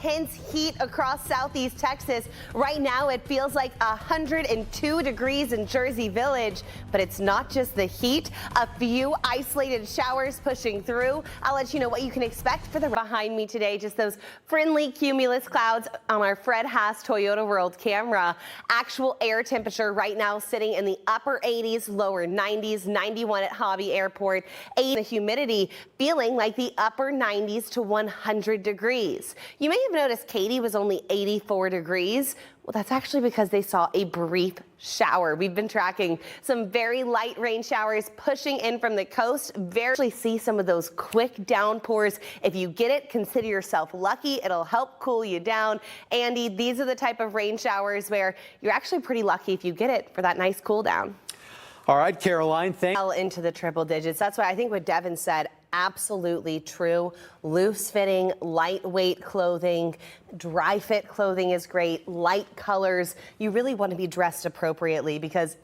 intense heat across southeast Texas. Right now, it feels like 102 degrees in Jersey Village, but it's not just the heat. A few isolated showers pushing through. I'll let you know what you can expect for the behind me today. Just those friendly cumulus clouds on our Fred Haas Toyota World camera. Actual air temperature right now sitting in the upper 80s, lower 90s, 91 at Hobby Airport. The humidity feeling like the upper 90s to 100 degrees. You may have noticed Katy was only 84 degrees. Well, that's actually because they saw a brief shower. We've been tracking some very light rain showers pushing in from the coast. Barely see some of those quick downpours. If you get it, consider yourself lucky. It'll help cool you down. Andy, these are the type of rain showers where you're actually pretty lucky if you get it for that nice cool down. All right, Caroline, thanks. Into the triple digits. That's why I think what Devin said, absolutely true. Loose fitting, lightweight clothing, dry fit clothing is great. Light colors. You really want to be dressed appropriately because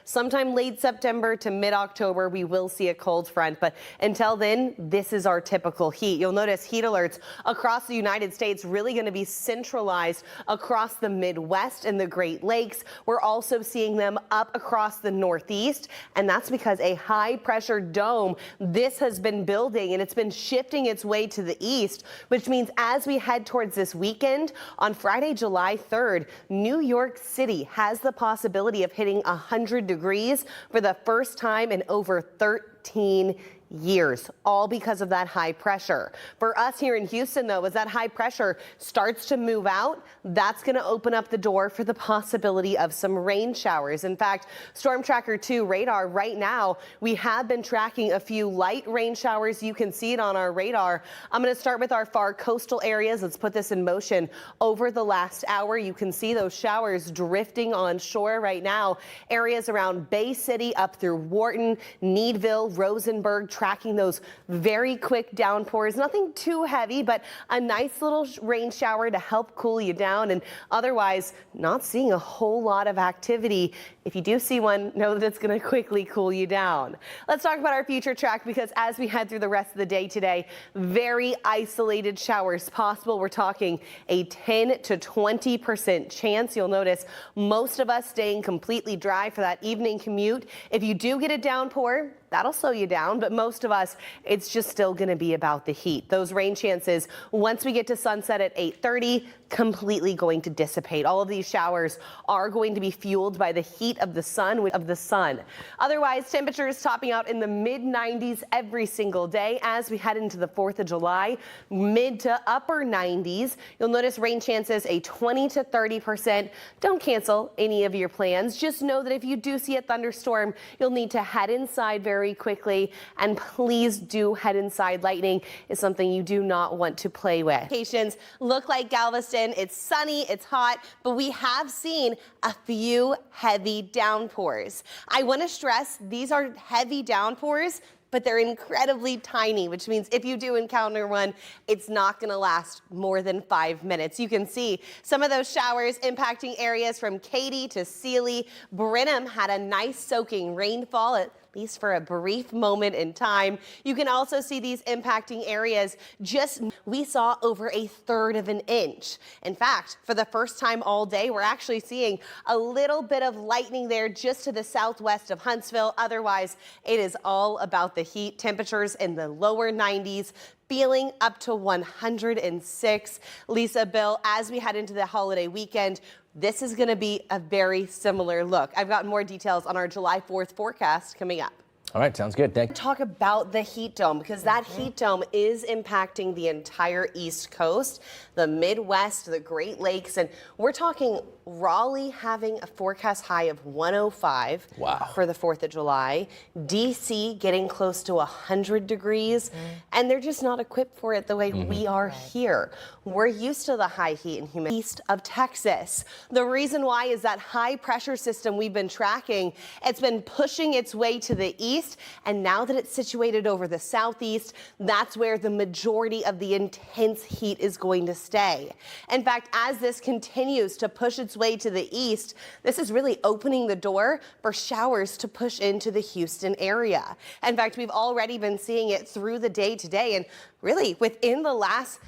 sometime late September to mid-October, we will see a cold front. But until then, this is our typical heat. You'll notice heat alerts across the United States really going to be centralized across the Midwest and the Great Lakes. We're also seeing them up across the Northeast, and that's because a high pressure dome, this has been building and it's been shifting its way to the east, which means as we head towards this weekend, on Friday, July 3rd, New York City has the possibility of hitting 100 degrees for the first time in over 13 years, all because of that high pressure. For us here in Houston, though, as that high pressure starts to move out, that's going to open up the door for the possibility of some rain showers. In fact, Storm Tracker 2 radar right now, we have been tracking a few light rain showers. You can see it on our radar. I'm going to start with our far coastal areas. Let's put this in motion. Over the last hour, you can see those showers drifting on shore right now. Areas around Bay City up through Wharton, Needville, Rosenberg, tracking those very quick downpours. Nothing too heavy, but a nice little rain shower to help cool you down, and otherwise not seeing a whole lot of activity. If you do see one, know that it's going to quickly cool you down. Let's talk about our future track, because as we head through the rest of the day today, very isolated showers possible. We're talking a 10 to 20% chance. You'll notice most of us staying completely dry for that evening commute. If you do get a downpour, that'll slow you down, but most of us, it's just still going to be about the heat. Those rain chances, once we get to sunset at 8:30, completely going to dissipate. All of these showers are going to be fueled by the heat of the sun. Otherwise, temperatures topping out in the mid-90s every single day as we head into the 4th of July, mid to upper 90s. You'll notice rain chances a 20 to 30%. Don't cancel any of your plans. Just know that if you do see a thunderstorm, you'll need to head inside very quickly, and please do head inside. Lightning is something you do not want to play with. Locations look like Galveston. It's sunny, it's hot, but we have seen a few heavy downpours. I want to stress these are heavy downpours, but they're incredibly tiny, which means if you do encounter one, it's not going to last more than 5 minutes. You can see some of those showers impacting areas from Katy to Sealy. Brenham had a nice soaking rainfall, at least for a brief moment in time. You can also see these impacting areas. We saw over 1/3 of an inch. In fact, for the first time all day, we're actually seeing a little bit of lightning there just to the southwest of Huntsville. Otherwise, it is all about the heat. Temperatures in the lower 90s. Feeling up to 106. Lisa, Bill, as we head into the holiday weekend, this is going to be a very similar look. I've got more details on our July 4th forecast coming up. All right, sounds good. Thank you. Talk about the heat dome, because that heat dome is impacting the entire East Coast, the Midwest, the Great Lakes, and we're talking Raleigh having a forecast high of 105 for the 4th of July. DC getting close to 100 degrees, and they're just not equipped for it the way we are here. We're used to the high heat and humidity east of Texas. The reason why is that high pressure system we've been tracking. It's been pushing its way to the east, and now that it's situated over the southeast, that's where the majority of the intense heat is going to stay. In fact, as this continues to push its way to the east, this is really opening the door for showers to push into the Houston area. In fact, we've already been seeing it through the day today, and really within the last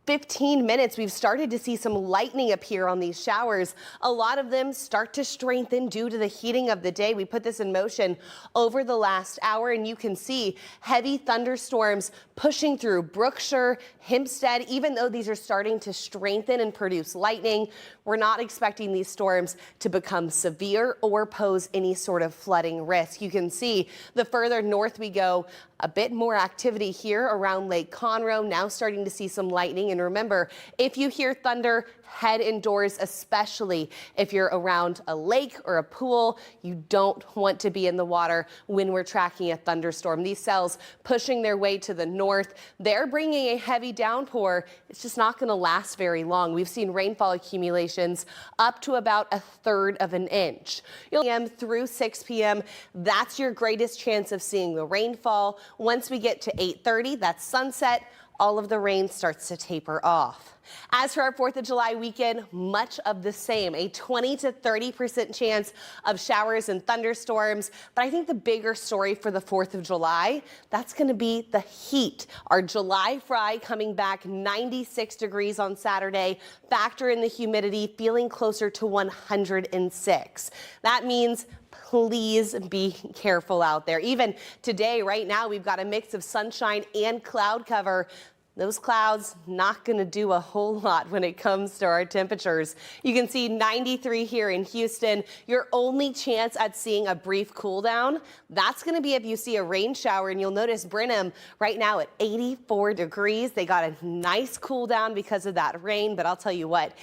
15 minutes, we've started to see some lightning appear on these showers. A lot of them start to strengthen due to the heating of the day. We put this in motion over the last hour, and you can see heavy thunderstorms pushing through Brookshire, Hempstead. Even though these are starting to strengthen and produce lightning, we're not expecting these storms to become severe or pose any sort of flooding risk. You can see the further north we go, a bit more activity here around Lake Conroe, now starting to see some lightning. And remember, if you hear thunder, head indoors, especially if you're around a lake or a pool. You don't want to be in the water when we're tracking a thunderstorm. These cells pushing their way to the north, they're bringing a heavy downpour. It's just not going to last very long. We've seen rainfall accumulations up to about 1/3 of an inch. P.M. through 6 p.m., that's your greatest chance of seeing the rainfall. Once we get to 8:30, that's sunset, all of the rain starts to taper off. As for our 4th of July weekend, much of the same, a 20 to 30% chance of showers and thunderstorms. But I think the bigger story for the 4th of July, that's going to be the heat. Our July fry coming back 96 degrees on Saturday. Factor in the humidity, feeling closer to 106. That means please be careful out there. Even today, right now, we've got a mix of sunshine and cloud cover. Those clouds not going to do a whole lot when it comes to our temperatures. You can see 93 here in Houston. Your only chance at seeing a brief cool down, that's going to be if you see a rain shower. And you'll notice Brenham right now at 84 degrees. They got a nice cool down because of that rain. But I'll tell you what,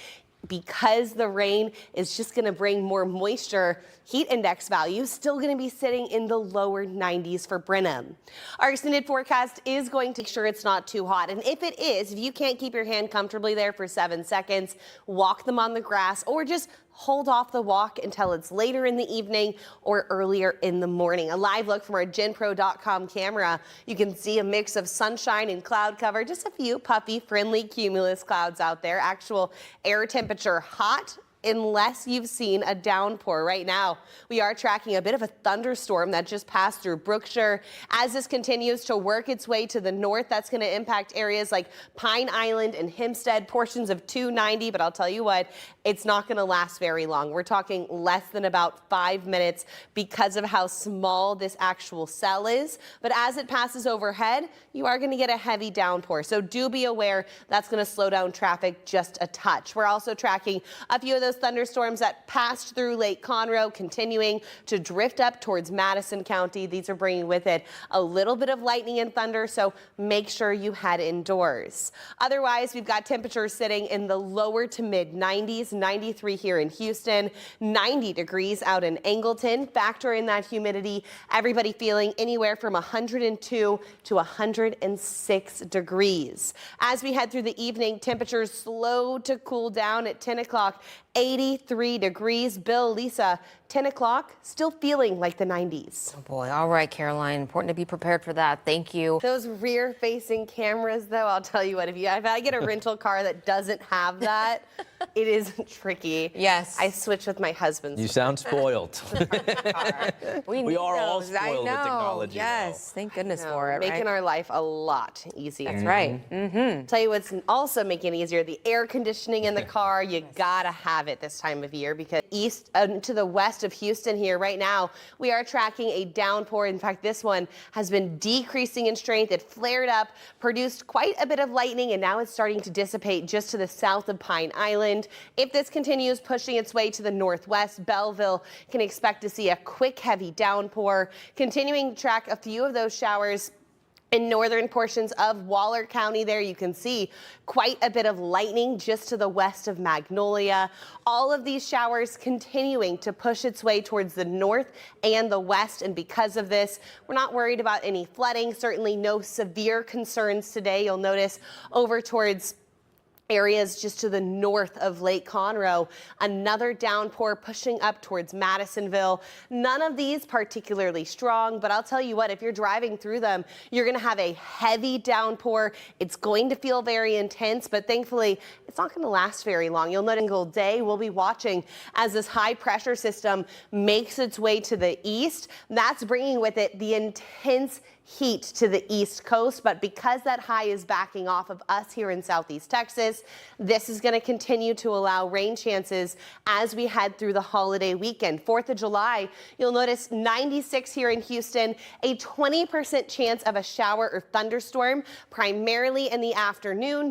because the rain is just going to bring more moisture, heat index value still going to be sitting in the lower 90s for Brenham. Our extended forecast is going to make sure it's not too hot. And if it is, if you can't keep your hand comfortably there for 7 seconds, walk them on the grass or just hold off the walk until it's later in the evening or earlier in the morning. A live look from our GenPro.com camera. You can see a mix of sunshine and cloud cover, just a few puffy, friendly cumulus clouds out there. Actual air temperature hot, unless you've seen a downpour. Right now, we are tracking a bit of a thunderstorm that just passed through Brookshire. As this continues to work its way to the north, that's going to impact areas like Pine Island and Hempstead, portions of 290. But I'll tell you what, it's not going to last very long. We're talking less than about 5 minutes because of how small this actual cell is. But as it passes overhead, you are going to get a heavy downpour. So do be aware that's going to slow down traffic just a touch. We're also tracking a few of those thunderstorms that passed through Lake Conroe, continuing to drift up towards Madison County. These are bringing with it a little bit of lightning and thunder, so make sure you head indoors. Otherwise, we've got temperatures sitting in the lower to mid 90s, 93 here in Houston, 90 degrees out in Angleton. Factor in that humidity, everybody feeling anywhere from 102 to 106 degrees. As we head through the evening, temperatures slow to cool down at 10 o'clock. 83 degrees. Bill, Lisa, 10 o'clock, still feeling like the 90s. Oh boy. All right, Caroline. Important to be prepared for that. Thank you. Those rear-facing cameras, though, I'll tell you what, if I get a rental car that doesn't have that, it is tricky. Yes. I switch with my husband's. You sound spoiled. We We are all those. I spoiled with know. technology, Yes. Thank goodness No, for it. making right? our life a lot easier. That's right. Tell you what's also making it easier, the air conditioning in the car. You gotta have it this time of year because east to the west of Houston here right now, we are tracking a downpour. In fact, this one has been decreasing in strength. It flared up, produced quite a bit of lightning, and now it's starting to dissipate just to the south of Pine Island. If this continues pushing its way to the northwest, Belleville can expect to see a quick, heavy downpour. Continuing to track a few of those showers in northern portions of Waller County. There you can see quite a bit of lightning just to the west of Magnolia. All of these showers continuing to push its way towards the north and the west. And because of this, we're not worried about any flooding. Certainly no severe concerns today. You'll notice over towards areas just to the north of Lake Conroe. Another downpour pushing up towards Madisonville. None of these particularly strong, but I'll tell you what, if you're driving through them, you're going to have a heavy downpour. It's going to feel very intense, but thankfully it's not going to last very long. You'll notice a single day we'll be watching as this high pressure system makes its way to the east. That's bringing with it the intense heat to the east coast, but because that high is backing off of us here in southeast Texas, this is going to continue to allow rain chances as we head through the holiday weekend. 4th of July, you'll notice 96 here in Houston, a 20% chance of a shower or thunderstorm, primarily in the afternoon.